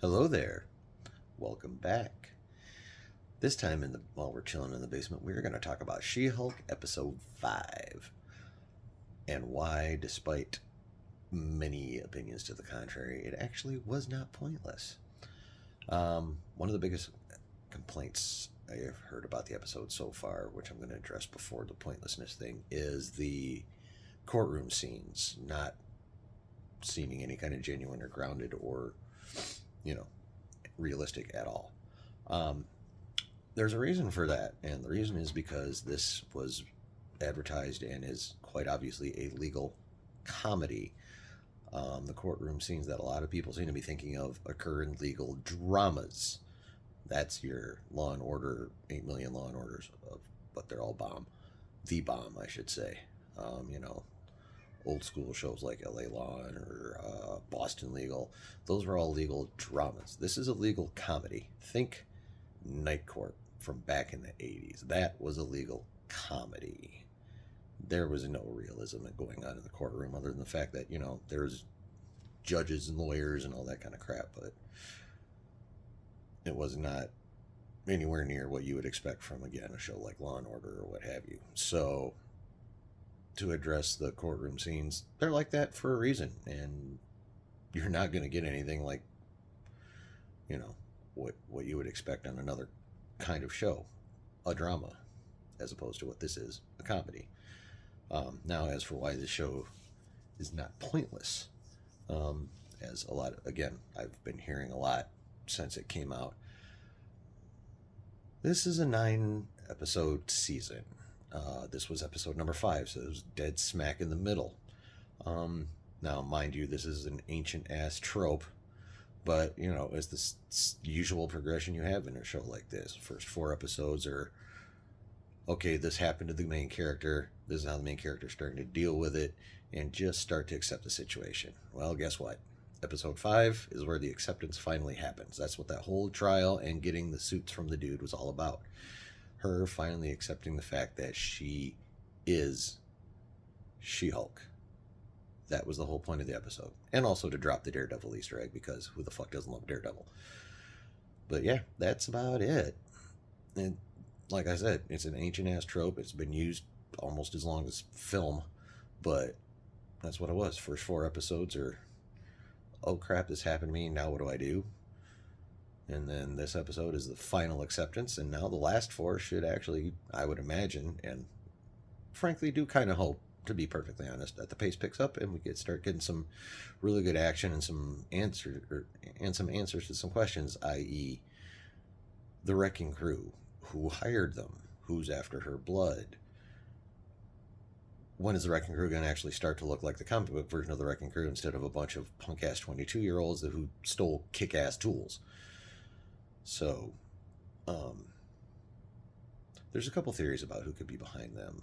Hello there. Welcome back. This time while we're chilling in the basement, we're going to talk about She-Hulk episode 5 and why, despite many opinions to the contrary, it actually was not pointless. One of the biggest complaints I have heard about the episode so far, which I'm going to address before the pointlessness thing, is the courtroom scenes not seeming any kind of genuine or grounded or, you know, realistic at all. There's a reason for that, and the reason is because this was advertised and is quite obviously a legal comedy. The courtroom scenes that a lot of people seem to be thinking of occur in legal dramas. That's your Law and Order, 8 million Law and Orders, but they're all bomb. The bomb, I should say. You know, old school shows like LA Law or Boston Legal. Those were all legal dramas. This is a legal comedy. Think Night Court from back in the 80s. That was a legal comedy. There was no realism going on in the courtroom other than the fact that, there's judges and lawyers and all that kind of crap, but it was not anywhere near what you would expect from, again, a show like Law and Order or what have you. So to address the courtroom scenes, they're like that for a reason, and you're not going to get anything like, what you would expect on another kind of show, a drama, as opposed to what this is, a comedy. Now, as for why this show is not pointless, as a lot, again, I've been hearing a lot since it came out. This is a 9-episode season. This was episode number 5, so it was dead smack in the middle. Now, mind you, this is an ancient-ass trope, but, it's the usual progression you have in a show like this. First 4 episodes are, okay, this happened to the main character, this is how the main character is starting to deal with it, and just start to accept the situation. Well, guess what? Episode 5 is where the acceptance finally happens. That's what that whole trial and getting the suits from the dude was all about. Her finally accepting the fact that she is She-Hulk. That was the whole point of the episode. And also to drop the Daredevil Easter egg, because who the fuck doesn't love Daredevil? But yeah, that's about it. And like I said, it's an ancient-ass trope. It's been used almost as long as film, but that's what it was. First 4 episodes are, oh crap, this happened to me, now what do I do? And then this episode is the final acceptance, and now the last 4 should actually, I would imagine, and frankly do kind of hope, to be perfectly honest, that the pace picks up and we start getting some really good action and some answers to some questions, i.e., the Wrecking Crew, who hired them, who's after her blood. When is the Wrecking Crew going to actually start to look like the comic book version of the Wrecking Crew instead of a bunch of punk-ass 22-year-olds who stole kick-ass tools? So, there's a couple theories about who could be behind them.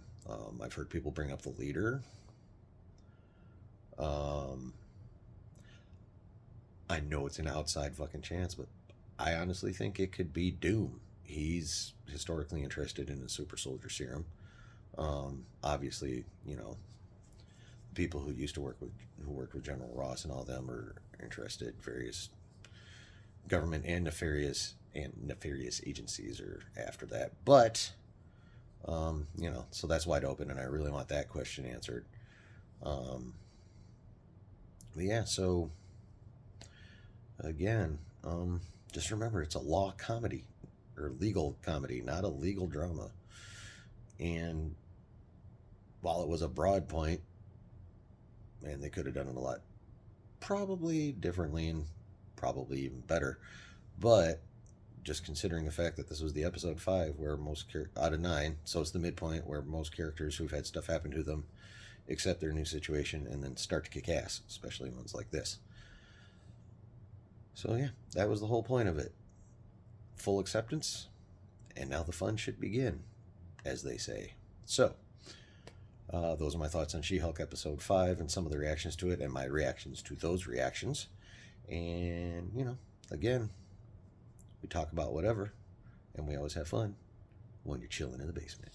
I've heard people bring up the leader. I know it's an outside fucking chance, but I honestly think it could be Doom. He's historically interested in the super soldier serum. Obviously, people who worked with General Ross and all them are interested. Various government and nefarious agencies are after that. But, so that's wide open, and I really want that question answered. But yeah, so again, just remember, it's a law comedy or legal comedy, not a legal drama. And while it was a broad point, and they could have done it a lot probably differently and probably even better, but just considering the fact that this was the episode 5 where out of 9, so it's the midpoint where most characters who've had stuff happen to them accept their new situation and then start to kick ass, especially ones like this. So yeah, that was the whole point of it. Full acceptance, and now the fun should begin, as they say. So, those are my thoughts on She-Hulk episode 5 and some of the reactions to it and my reactions to those reactions. And, again, we talk about whatever, and we always have fun when you're chilling in the basement.